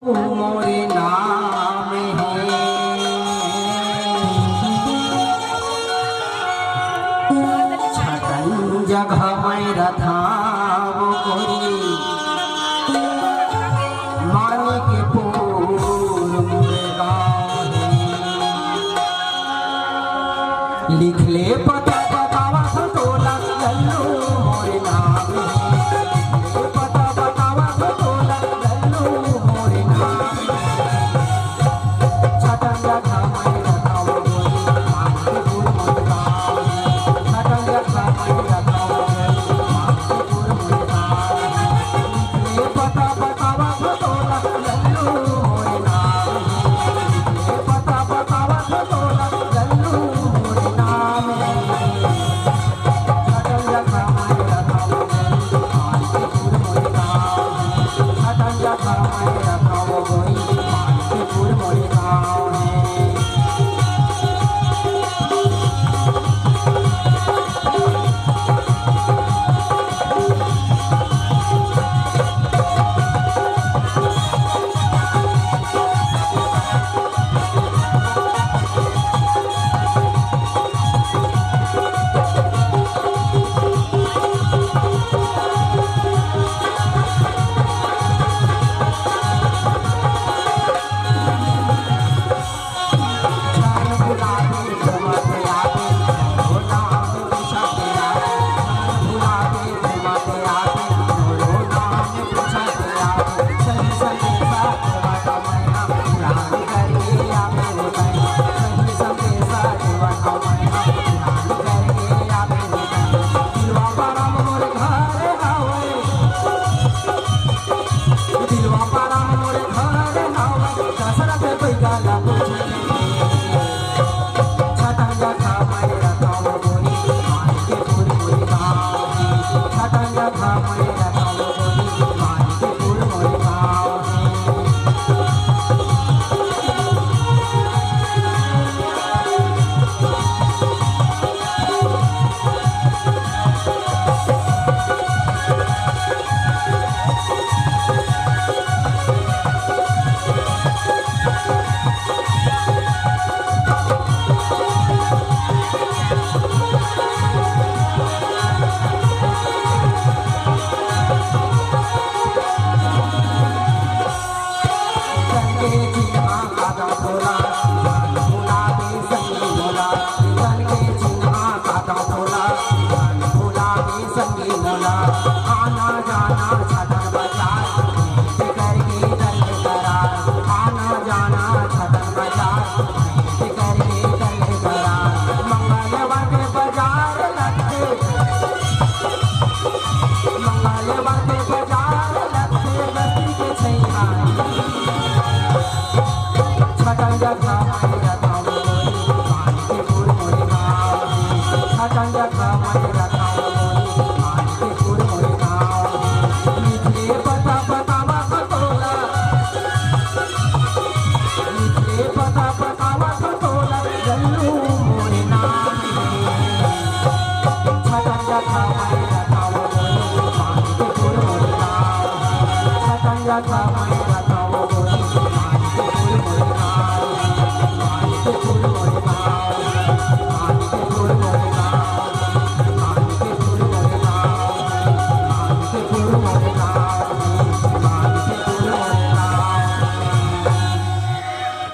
मोरे नाम है छटन जगह मैं रथाव कोरी मानी के पूर मोरे गाँव है लिख ले पता बतावा खटोला लल्लू मोरे नाम है पता बतावा खटोला लल्लू मोरे नाम छटन जगह मैं रथाव कोरी मानी के पूर मोरे गाँव छटन जगह मैं रथाव कोरी मानी के पूर मोरे गाँव लिख ले पता बतावा खटोला लल्लू मोरे नाम है पता बतावा खटोला लल्लू मोरे नाम है छटन जगह मैं रथाव कोरी मानी के पूर मोरे गाँव छटन जगह मैं रथाव कोरी मानी के पूर मोरे गाँव है दिलवा पारा मोरे घर हावे दशरथ कोई गाला